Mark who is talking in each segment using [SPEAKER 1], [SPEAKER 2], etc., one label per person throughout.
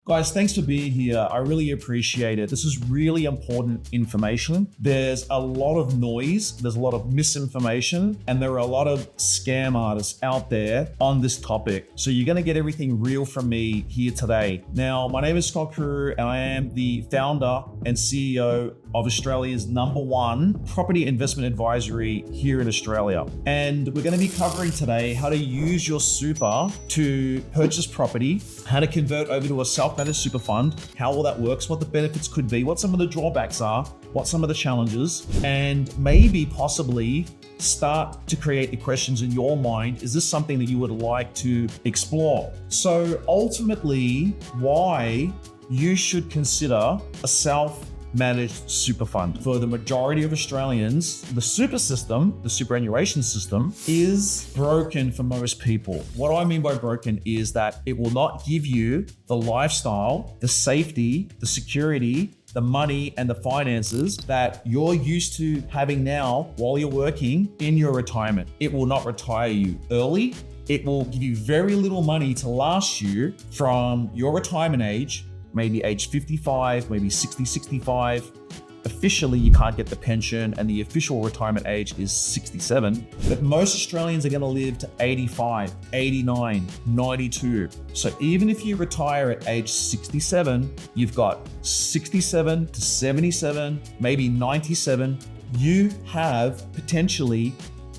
[SPEAKER 1] Guys, thanks for being here. I really appreciate it. This is really important information. There's a lot of noise, there's a lot of misinformation, and there are a lot of scam artists out there on this topic. So you're gonna get everything real from me here today. Now, my name is Kuru, and I am the founder and CEO of Australia's #1 property investment advisory here in Australia. And we're gonna be covering today how to use your super to purchase property, how to convert over to a self-managed super fund, how all that works, what the benefits could be, what some of the drawbacks are, what some of the challenges, and maybe possibly start to create the questions in your mind. Is this something that you would like to explore? So ultimately, why you should consider a self-managed super fund. For the majority of Australians, the super system, the superannuation system, is broken for most people. What I mean by broken is that it will not give you the lifestyle, the safety, the security, the money and the finances that you're used to having now while you're working in your retirement. It will not retire you early. It will give you very little money to last you from your retirement age, maybe age 55, maybe 60, 65. Officially, you can't get the pension, and the official retirement age is 67. But most Australians are going to live to 85, 89, 92. So even if you retire at age 67, you've got 67 to 77, maybe 97. You have potentially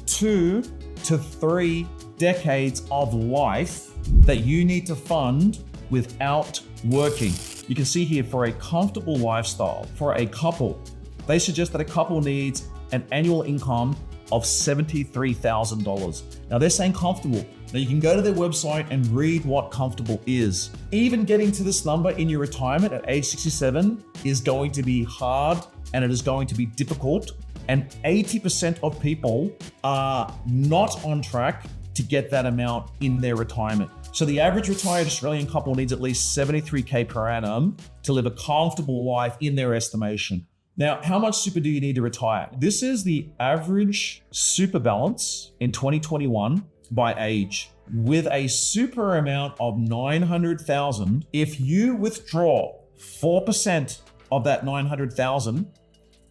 [SPEAKER 1] 2 to 3 decades of life that you need to fund without working. You can see here, for a comfortable lifestyle, for a couple, they suggest that a couple needs an annual income of $73,000. Now they're saying comfortable. Now you can go to their website and read what comfortable is. Even getting to this number in your retirement at age 67 is going to be hard, and it is going to be difficult. And 80% of people are not on track to get that amount in their retirement. So the average retired Australian couple needs at least 73K per annum to live a comfortable life in their estimation. Now, how much super do you need to retire? This is the average super balance in 2021 by age. With a super amount of 900,000, if you withdraw 4% of that 900,000,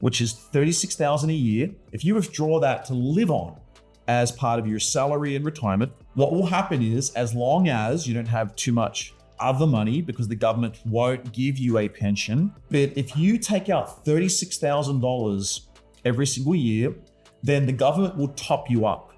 [SPEAKER 1] which is 36,000 a year, if you withdraw that to live on as part of your salary in retirement, what will happen is, as long as you don't have too much other money, because the government won't give you a pension, but if you take out $36,000 every single year, then the government will top you up.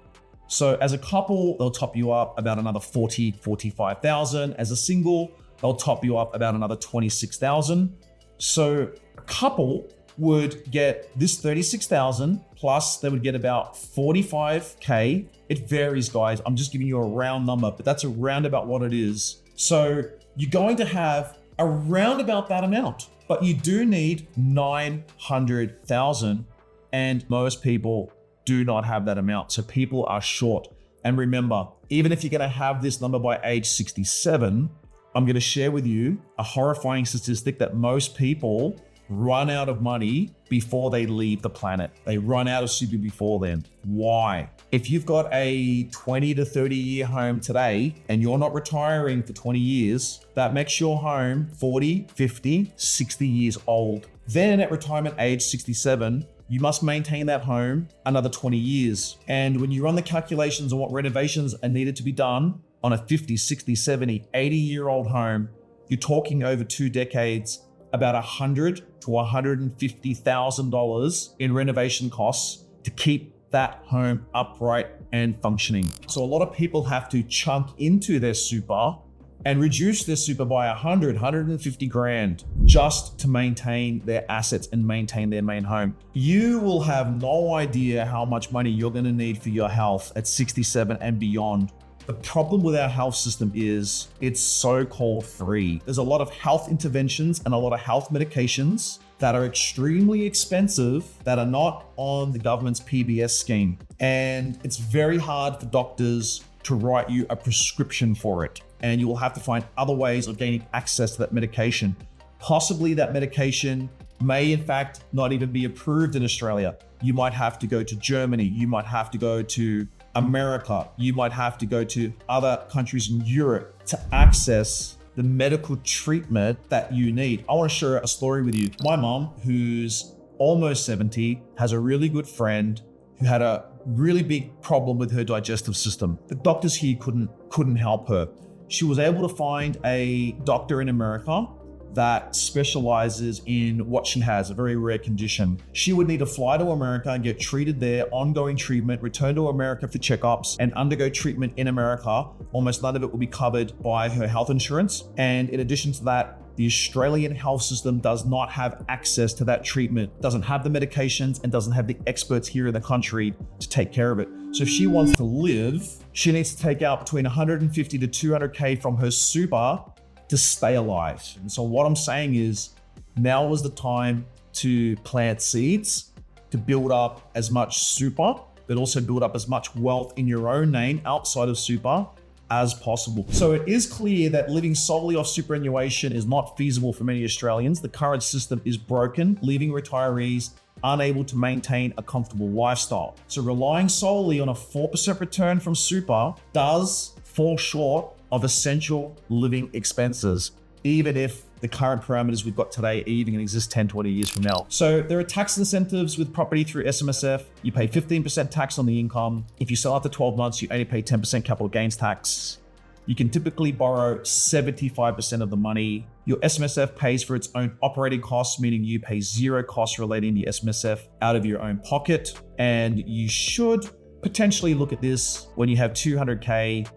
[SPEAKER 1] So as a couple, they'll top you up about another 40, 45,000. As a single, they'll top you up about another 26,000. So a couple would get this 36,000 plus they would get about 45K. It varies, guys. I'm just giving you a round number, but that's around about what it is. So you're going to have around about that amount, but you do need 900,000, and most people do not have that amount. So people are short. And remember, even if you're going to have this number by age 67, I'm going to share with you a horrifying statistic that most people run out of money before they leave the planet. They run out of super before then. Why? If you've got a 20 to 30 year home today and you're not retiring for 20 years, that makes your home 40, 50, 60 years old. Then at retirement age 67, you must maintain that home another 20 years. And when you run the calculations on what renovations are needed to be done on a 50, 60, 70, 80 year old home, you're talking over 2 decades, about $100,000 to $150,000 in renovation costs to keep that home upright and functioning. So a lot of people have to chunk into their super and reduce their super by 100, 150 grand just to maintain their assets and maintain their main home. You will have no idea how much money you're going to need for your health at 67 and beyond. The problem with our health system is it's so-called free. There's a lot of health interventions and a lot of health medications that are extremely expensive that are not on the government's PBS scheme. And it's very hard for doctors to write you a prescription for it. And you will have to find other ways of gaining access to that medication. Possibly that medication may in fact not even be approved in Australia. You might have to go to Germany. You might have to go to America. You might have to go to other countries in Europe to access the medical treatment that you need. I want to share a story with you. My mom, who's almost 70, has a really good friend who had a really big problem with her digestive system. The doctors here couldn't help her. She was able to find a doctor in America that specializes in what she has, a very rare condition. She would need to fly to America and get treated there, ongoing treatment, return to America for checkups, and undergo treatment in America. Almost none of it will be covered by her health insurance. And in addition to that, the Australian health system does not have access to that treatment, doesn't have the medications, and doesn't have the experts here in the country to take care of it. So if she wants to live, she needs to take out between 150 to 200K from her super to stay alive. And so what I'm saying is, now is the time to plant seeds, to build up as much super, but also build up as much wealth in your own name outside of super as possible. So it is clear that living solely off superannuation is not feasible for many Australians. The current system is broken, leaving retirees unable to maintain a comfortable lifestyle. So relying solely on a 4% return from super does fall short of essential living expenses, even if the current parameters we've got today even exist 10, 20 years from now. So there are tax incentives with property through SMSF. You pay 15% tax on the income. If you sell after 12 months, you only pay 10% capital gains tax. You can typically borrow 75% of the money. Your SMSF pays for its own operating costs, meaning you pay zero costs relating to SMSF out of your own pocket. And you should potentially look at this when you have 200K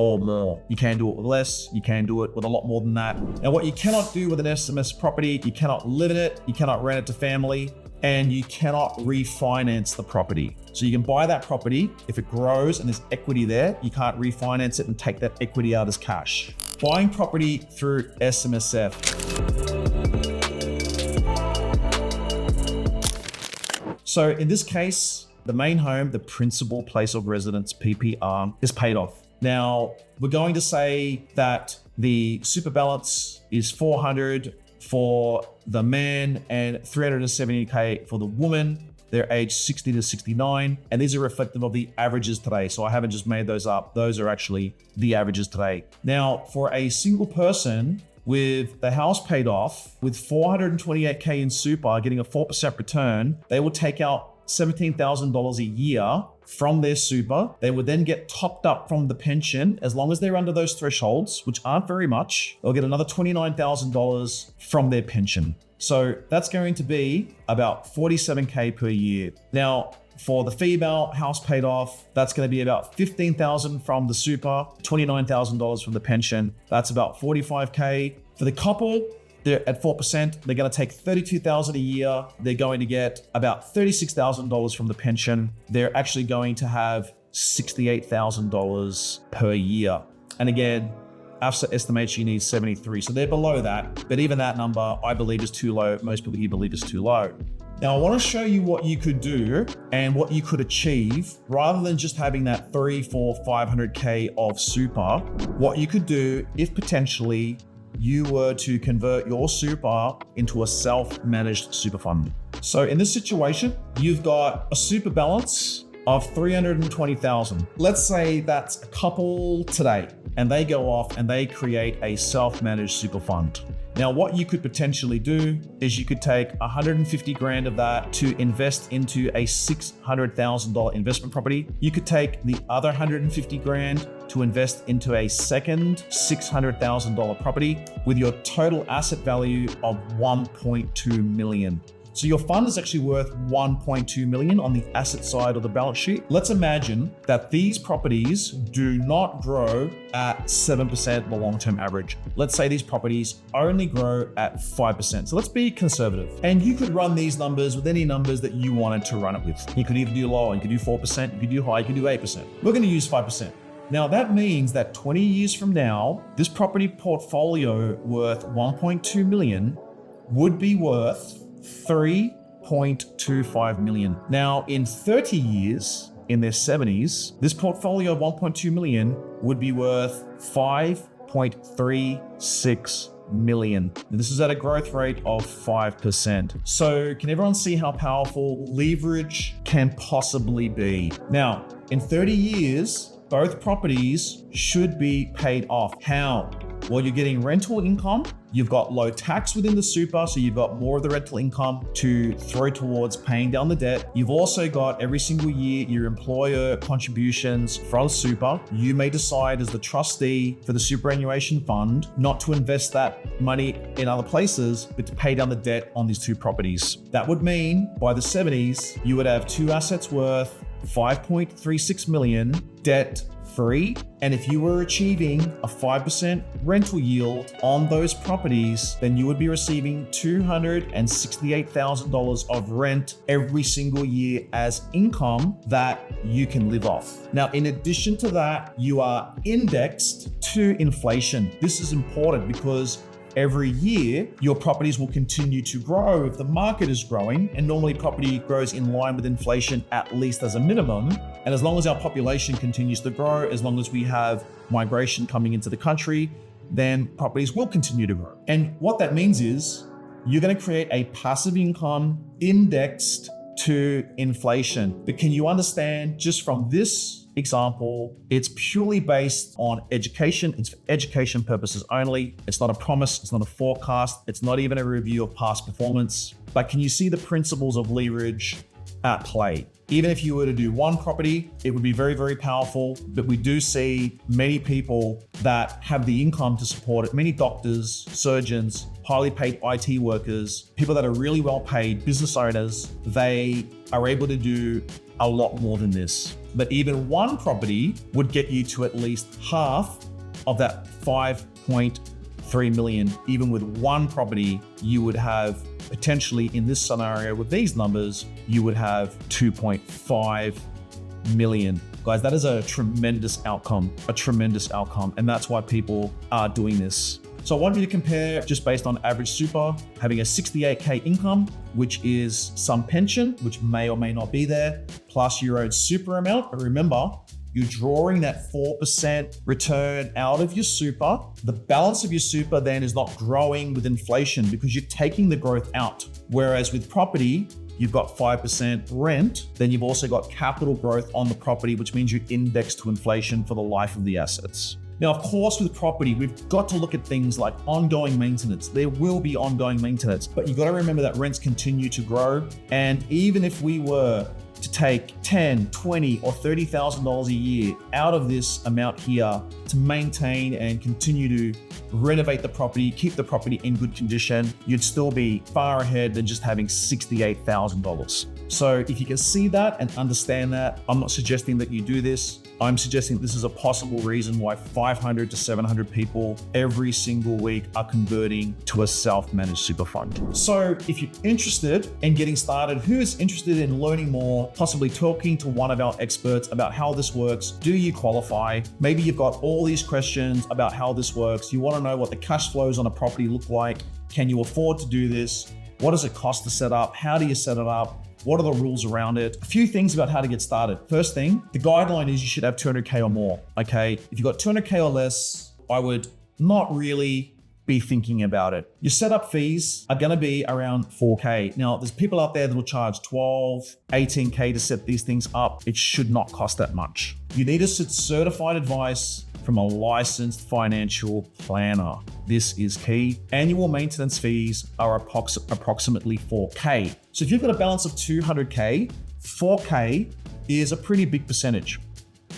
[SPEAKER 1] or more. You can do it with less, you can do it with a lot more than that. Now, what you cannot do with an SMS property, you cannot live in it, you cannot rent it to family, and you cannot refinance the property. So you can buy that property, if it grows and there's equity there, you can't refinance it and take that equity out as cash. Buying property through SMSF. So in this case, the main home, the principal place of residence, PPR, is paid off. Now, we're going to say that the super balance is 400 for the man and 370K for the woman. They're aged 60 to 69, and these are reflective of the averages today. So I haven't just made those up. Those are actually the averages today. Now, for a single person with the house paid off, with 428K in super, getting a 4% return, they will take out $17,000 a year from their super. They would then get topped up from the pension. As long as they're under those thresholds, which aren't very much, they'll get another $29,000 from their pension. So that's going to be about 47K per year. Now, for the female, house paid off, that's going to be about $15,000 from the super, $29,000 from the pension. That's about 45K. For the couple, they're at 4%. They're going to take $32,000 a year. They're going to get about $36,000 from the pension. They're actually going to have $68,000 per year. And again, AFSA estimates you need 73. So they're below that. But even that number, I believe, is too low. Most people here believe is too low. Now, I want to show you what you could do and what you could achieve rather than just having that 3, 4, 500K of super. What you could do if potentially you were to convert your super into a self-managed super fund. So in this situation, you've got a super balance of 320,000. Let's say that's a couple today, and they go off and they create a self-managed super fund. Now, what you could potentially do is you could take 150 grand of that to invest into a $600,000 investment property. You could take the other 150 grand to invest into a second $600,000 property with your total asset value of 1.2 million. So your fund is actually worth 1.2 million on the asset side of the balance sheet. Let's imagine that these properties do not grow at 7% the long-term average. Let's say these properties only grow at 5%. So let's be conservative. And you could run these numbers with any numbers that you wanted to run it with. You could either do low, you could do 4%, you could do high, you could do 8%. We're going to use 5%. Now that means that 20 years from now, this property portfolio worth 1.2 million would be worth 3.25 million. Now, in 30 years, in their 70s, this portfolio of 1.2 million would be worth 5.36 million. This is at a growth rate of 5%. So can everyone see how powerful leverage can possibly be? Now, in 30 years, both properties should be paid off. How? Well, you're getting rental income. You've got low tax within the super, so you've got more of the rental income to throw towards paying down the debt. You've also got every single year your employer contributions from super. You may decide as the trustee for the superannuation fund not to invest that money in other places, but to pay down the debt on these two properties. That would mean by the 70s, you would have two assets worth 5.36 million, debt free. And if you were achieving a 5% rental yield on those properties, then you would be receiving $268,000 of rent every single year as income that you can live off. Now, in addition to that, you are indexed to inflation. This is important because every year, your properties will continue to grow if the market is growing, and normally property grows in line with inflation at least as a minimum. And as long as our population continues to grow, as long as we have migration coming into the country, then properties will continue to grow. And what that means is you're going to create a passive income indexed to inflation. But can you understand just from this example, it's purely based on education. It's for education purposes only. It's not a promise. It's not a forecast. It's not even a review of past performance. But can you see the principles of leverage at play? Even if you were to do one property, it would be very, very powerful. But we do see many people that have the income to support it. Many doctors, surgeons, highly paid IT workers, people that are really well paid, business owners, they are able to do a lot more than this. But even one property would get you to at least half of that 5.3 million. Even with one property, you would have potentially, in this scenario with these numbers, you would have 2.5 million. Guys, that is a tremendous outcome. And that's why people are doing this. So I want you to compare just based on average super, having a 68K income, which is some pension, which may or may not be there, plus your own super amount. But remember, you're drawing that 4% return out of your super. The balance of your super then is not growing with inflation because you're taking the growth out. Whereas with property, you've got 5% rent, then you've also got capital growth on the property, which means you're indexed to inflation for the life of the assets. Now, of course, with property, we've got to look at things like ongoing maintenance. There will be ongoing maintenance, but you've got to remember that rents continue to grow. And even if we were to take $10,000, $20,000 or $30,000 a year out of this amount here to maintain and continue to renovate the property, keep the property in good condition, you'd still be far ahead than just having $68,000. So if you can see that and understand that, I'm not suggesting that you do this. I'm suggesting this is a possible reason why 500 to 700 people every single week are converting to a self-managed super fund. So if you're interested in getting started, who is interested in learning more, possibly talking to one of our experts about how this works? Do you qualify? Maybe you've got all these questions about how this works. You want to know what the cash flows on a property look like. Can you afford to do this? What does it cost to set up? How do you set it up? What are the rules around it? A few things about how to get started. First thing, the guideline is you should have 200K or more, okay? If you've got 200K or less, I would not really be thinking about it. Your setup fees are gonna be around 4K. Now, there's people out there that will charge 12, 18K to set these things up. It should not cost that much. You need a certified advice from a licensed financial planner. This is key. Annual maintenance fees are approximately 4K. So if you've got a balance of 200K, 4K is a pretty big percentage.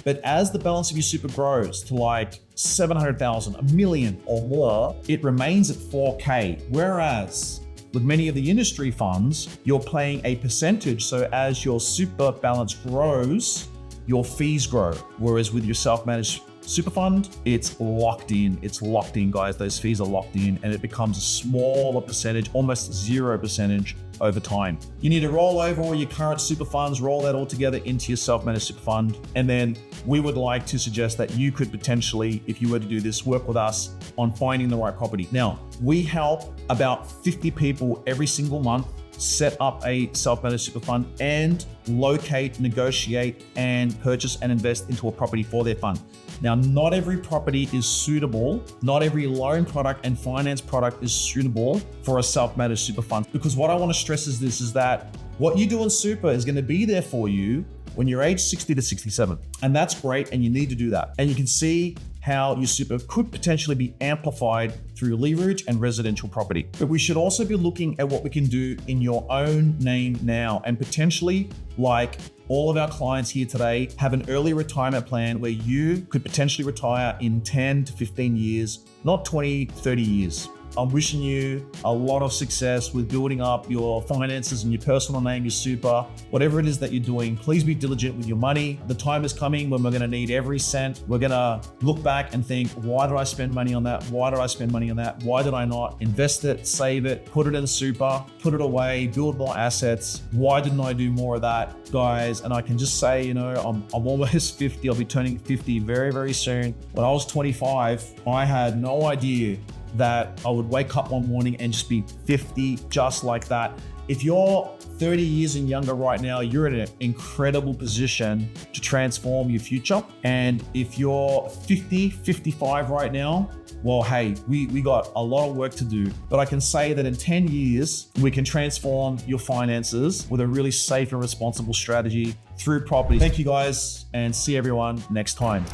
[SPEAKER 1] But as the balance of your super grows to like 700,000, a million or more, it remains at 4K. Whereas with many of the industry funds, you're paying a percentage. So as your super balance grows, your fees grow. Whereas with your self-managed super fund, it's locked in. It's locked in, guys. Those fees are locked in and it becomes a smaller percentage, almost 0% over time. You need to roll over all your current super funds, roll that all together into your self-managed super fund. And then we would like to suggest that you could potentially, if you were to do this, work with us on finding the right property. Now, we help about 50 people every single month set up a self-managed super fund and locate, negotiate, and purchase and invest into a property for their fund. Now, not every property is suitable. Not every loan product and finance product is suitable for a self-managed super fund. Because what I want to stress is this, is that what you do in super is going to be there for you when you're age 60 to 67. And that's great. And you need to do that. And you can see how your super could potentially be amplified through leverage and residential property. But we should also be looking at what we can do in your own name now, and potentially, like all of our clients here today, have an early retirement plan where you could potentially retire in 10 to 15 years, not 20, 30 years. I'm wishing you a lot of success with building up your finances and your personal name, your super, whatever it is that you're doing. Please be diligent with your money. The time is coming when we're going to need every cent. We're going to look back and think, why did I spend money on that? Why did I spend money on that? Why did I not invest it, save it, put it in the super, put it away, build more assets? Why didn't I do more of that, guys? And I can just say, I'm almost 50. I'll be turning 50 very, very soon. When I was 25, I had no idea that I would wake up one morning and just be 50 just like that. If you're 30 years and younger right now, you're in an incredible position to transform your future. And if you're 50, 55 right now, well, hey, we got a lot of work to do. But I can say that in 10 years, we can transform your finances with a really safe and responsible strategy through property. Thank you guys, and see everyone next time.